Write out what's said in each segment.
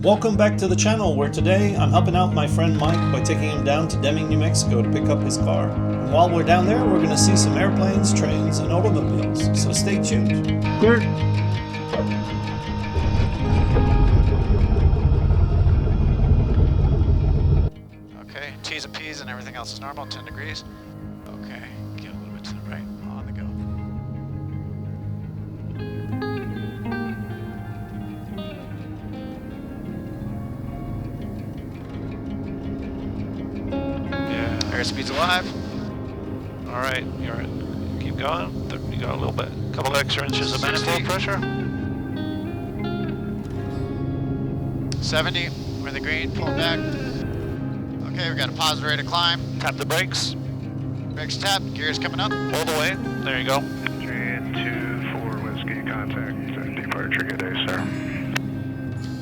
Welcome back to the channel, where today I'm helping out my friend Mike by taking him down to Deming, New Mexico to pick up his car. And while we're down there, we're going to see some airplanes, trains, and automobiles, so stay tuned. Clear. Okay, T's and P's and everything else is normal, 10 degrees. Okay, get a little bit to the right, on the go. Yeah, airspeed's alive. All right, you're right. Keep going. You got a little bit, a couple extra inches of manifold pressure. 70, we're in the green, pull back. Okay, we got a positive rate of climb. Tap the brakes. Brakes tapped, gears coming up. All the way. There you go. And 2-4 whiskey contact. Departure, good day, sir.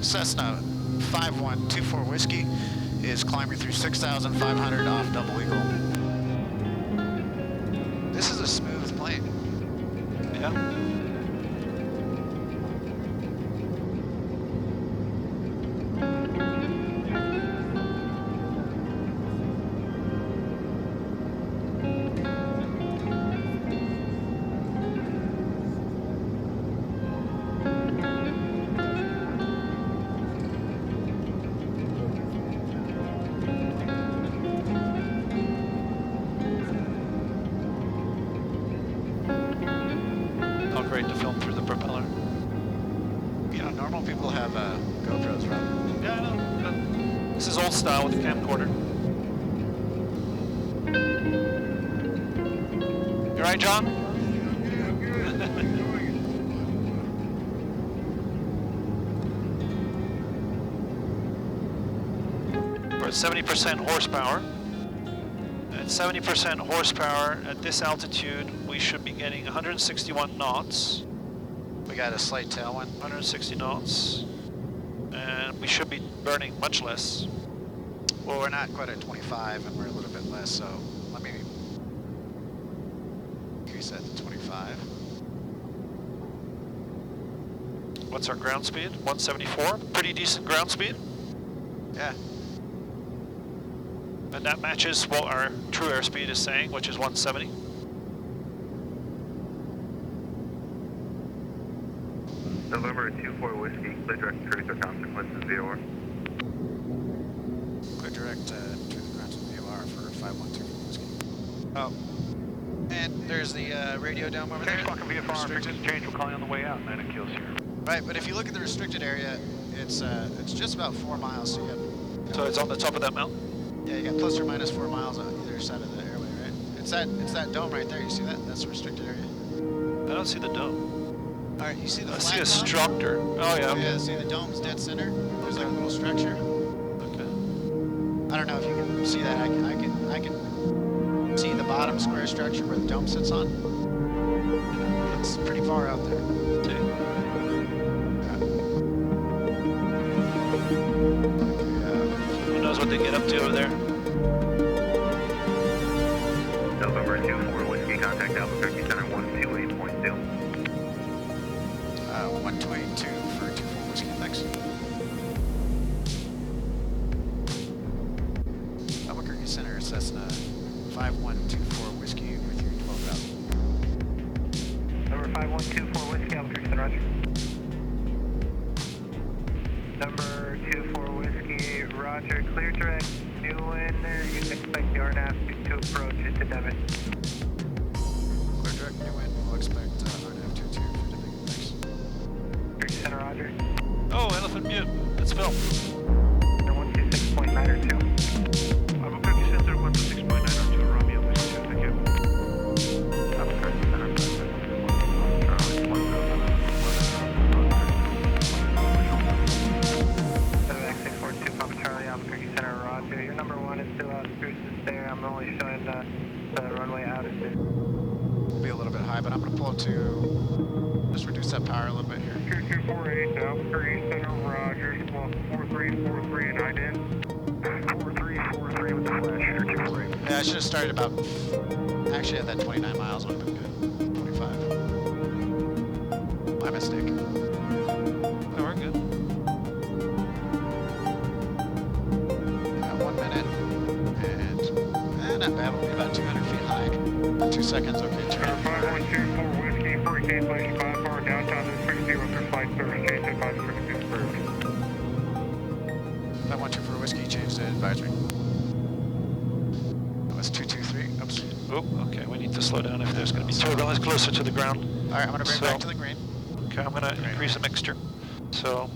Cessna 5124 Whiskey is climbing through 6,500 off Double Eagle. This is a smooth plane. Yeah. Not great to film through the propeller. You know, normal people have GoPros, right? Yeah, I know. But this is old style with the camcorder. You right, John? We're at 70% horsepower. At 70% horsepower at this altitude, we should be getting 161 knots. We got a slight tailwind. 160 knots. And we should be burning much less. Well, we're not quite at 25, and we're a little bit less, so let me increase that to 25. What's our ground speed? 174. Pretty decent ground speed. Yeah. And that matches what our true airspeed is saying, which is 170. November 24 whiskey, clear direct cruiser consequences VOR. Clear direct to the ground to VOR for 512 Whiskey. Oh. And there's the radio dome over there. Restricted. Change, we'll call you on the way out, and then it kills here. Right, but if you look at the restricted area, it's just about 4 miles, so you have... So it's on the top of that mountain? Yeah, you got plus or minus 4 miles on either side of the airway, right? It's that dome right there. You see that? That's the restricted area. I don't see the dome. All right, you see the I flat see a dome? structure. Oh yeah. Yeah, see the dome's dead center? There's like a little structure. Okay. I don't know if you can see that. I can see the bottom square structure where the dome sits on. It's pretty far out there. See? Who knows what they get up to over there? November 24 whiskey, contact Albuquerque Center 128.2. 122 for 24 Whiskey, thanks. Albuquerque Center, Cessna 5124 Whiskey with your 12,000. Number 5124 whiskey, Albuquerque Center, roger. Number 24 whiskey, roger, clear direct, new wind, you can expect the RNAV to approach into Deming. Clear direct, new wind, we'll expect RNAV 22 for Deming, thanks. Albuquerque Center, roger. Oh, Elephant Mute. Let's film. 126.902. Albuquerque Center 126.902. Romeo, please. Thank you. Albuquerque Center, X4 Papa Charlie, Albuquerque Center, roger. Your number 1 is still out, cruises there. I'm only showing the runway out at this. Will be a little bit high, but I'm going to pull it to just reduce that power a little bit here. 2248, Albuquerque Center, roger. Well, 4343 and IDEN. 4343 with the flash here, 248. Yeah, I should have started about, actually at that 29 miles would have been good. 25. My mistake. Oh, we're good. that bad. We'll be about 200 feet high. 2 seconds. Okay, turn. 5124 Whiskey for cancellation 54 downtown this frequency with your flight service change to 536 approved. 5124 Whiskey, change the advisory. That was 223. Oops. Oh, okay, we need to slow down if there's going to be turbulence closer to the ground. All right, I'm going to bring back to the green. Okay, I'm going to increase the mixture. So,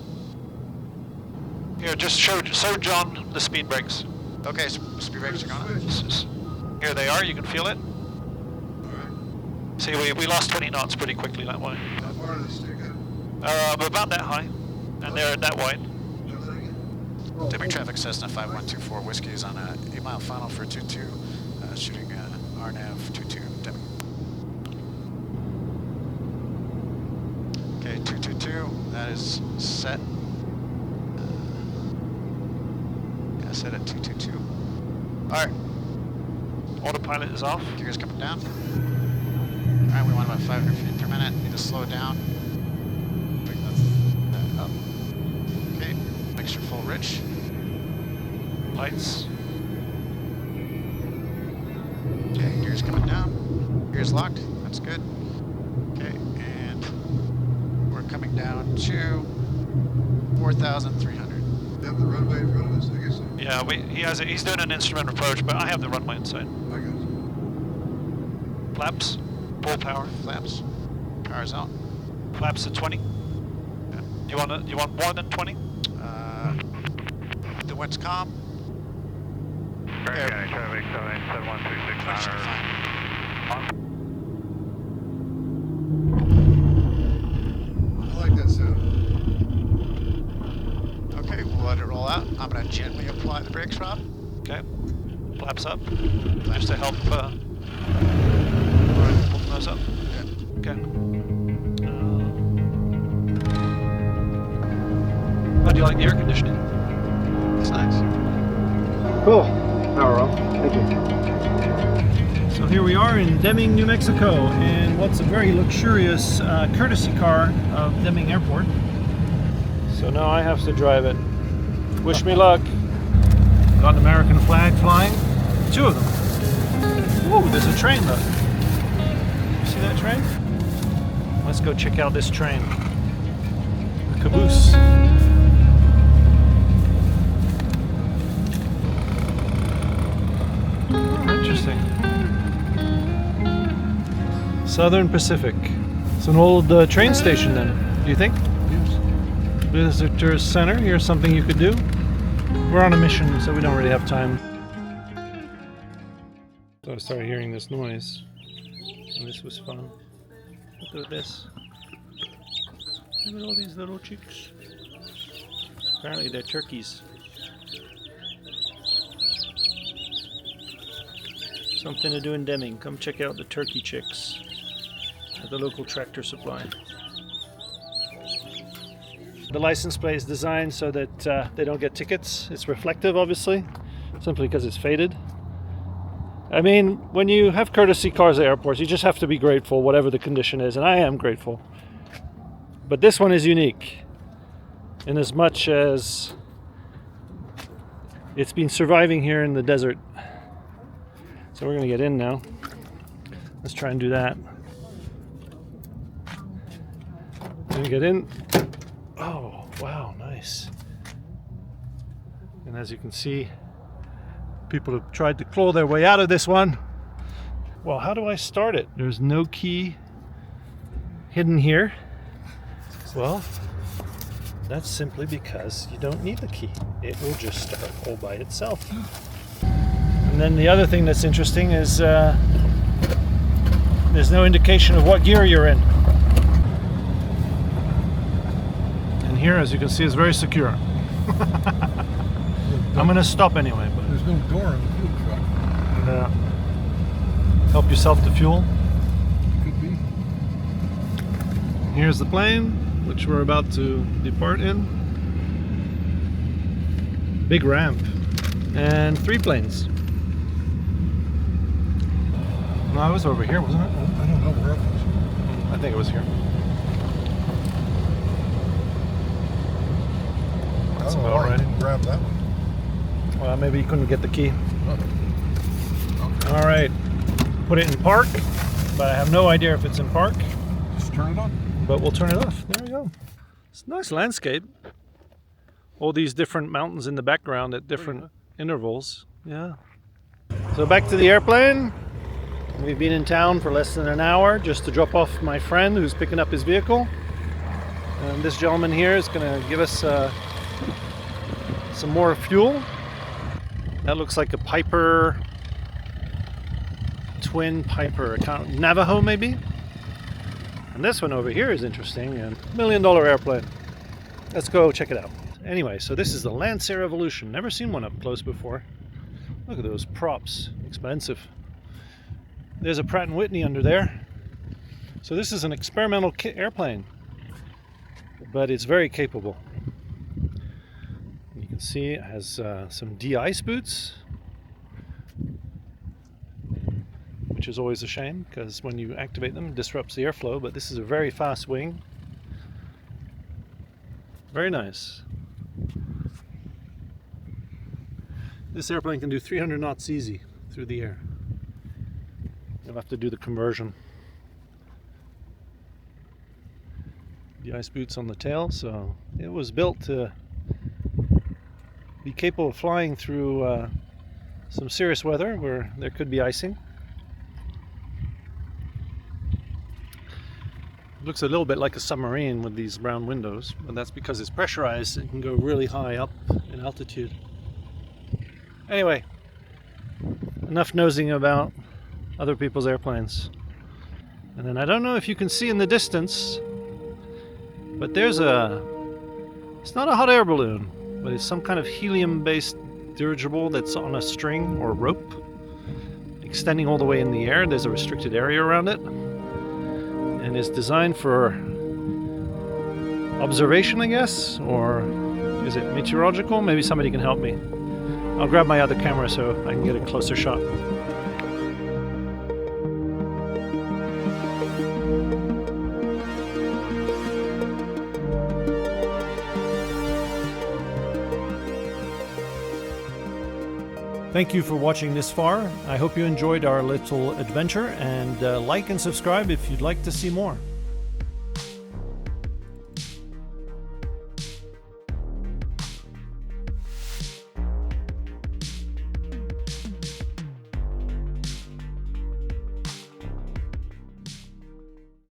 here, just show John the speed brakes. Okay, speed brakes are going. Here they are, you can feel it. See, we lost 20 knots pretty quickly that way. How far does this stick out? About that high, and they're that wide. Deming traffic Cessna 5124 Whiskey is on a 8-mile final for 22, shooting RNAV 22 Deming. Okay, 222, that is set. Yeah, set at 222. All right. Autopilot is off. Gears coming down. All right, we want about 500 feet per minute. Need to slow down. Bring that up. Okay, mixture full rich. Lights. Okay, gears coming down. Gears locked. That's good. Okay, and we're coming down to 4,300. You have the runway in front of us, I guess so. Yeah, he's doing an instrument approach, but I have the runway inside. I guess. Flaps, full power. Flaps. Power's out. Flaps at 20. Yeah. You want more than 20? The wind's calm. Grand County traffic 71369 That should be fine. I like that sound. Okay, we'll let it roll out. I'm going to gently apply the brakes, Rob. Okay. Flaps up. Just to help open those up. Okay. How do you like the air conditioning? That's nice. Cool. Power off. Thank you. So here we are in Deming, New Mexico, in what's a very luxurious courtesy car of Deming Airport. So now I have to drive it. Wish me luck. Got an American flag flying. 2 of them. Whoa, there's a train though. You see that train? Let's go check out this train. The caboose. Interesting. Southern Pacific. It's an old train station then, do you think? Yes. Visitor center, here's something you could do. We're on a mission, so we don't really have time. So I started hearing this noise, and this was fun. Look at this. Look at all these little chicks. Apparently they're turkeys. Something to do in Deming. Come check out the turkey chicks at the local Tractor Supply. The license plate is designed so that they don't get tickets. It's reflective, obviously, simply because it's faded. I mean, when you have courtesy cars at airports, you just have to be grateful, whatever the condition is, and I am grateful. But this one is unique, in as much as it's been surviving here in the desert. So we're going to get in now. Let's try and do that. Gonna get in. Oh, wow, nice. And as you can see, people have tried to claw their way out of this one. Well, how do I start it? There's no key hidden here. Well, that's simply because you don't need the key. It will just start all by itself. And then the other thing that's interesting is there's no indication of what gear you're in. And here, as you can see, is very secure. I'm going to stop anyway. But There's no door in the fuel truck. help yourself to fuel. Could be. Here's the plane, which we're about to depart in. Big ramp. And 3 planes. No, it was over here, wasn't it? I don't know where it was. I think it was here. That's I don't know about why I right. didn't grab that one. Well, maybe you couldn't get the key. Okay. All right, put it in park, but I have no idea if it's in park. Just turn it on. But we'll turn it off. There we go. It's a nice landscape. All these different mountains in the background at different intervals. Yeah. So back to the airplane. We've been in town for less than an hour just to drop off my friend who's picking up his vehicle. And this gentleman here is going to give us some more fuel. That looks like a Piper, twin Piper, Navajo maybe. And this one over here is interesting, a $1 million airplane. Let's go check it out. Anyway, so this is the Lancer Evolution. Never seen one up close before. Look at those props, expensive. There's a Pratt & Whitney under there. So this is an experimental airplane, but it's very capable. You can see it has some de-ice boots, which is always a shame because when you activate them it disrupts the airflow, but this is a very fast wing. Very nice. This airplane can do 300 knots easy through the air. You'll have to do the conversion. The ice boots on the tail, so it was built to be capable of flying through some serious weather where there could be icing. It looks a little bit like a submarine with these round windows, but that's because it's pressurized and can go really high up in altitude. Anyway, enough nosing about other people's airplanes. And then I don't know if you can see in the distance, but there's it's not a hot air balloon, but it's some kind of helium-based dirigible that's on a string or rope extending all the way in the air. There's a restricted area around it, and it's designed for observation, I guess, or is it meteorological? Maybe somebody can help me. I'll grab my other camera so I can get a closer shot. Thank you for watching this far. I hope you enjoyed our little adventure, and like and subscribe if you'd like to see more.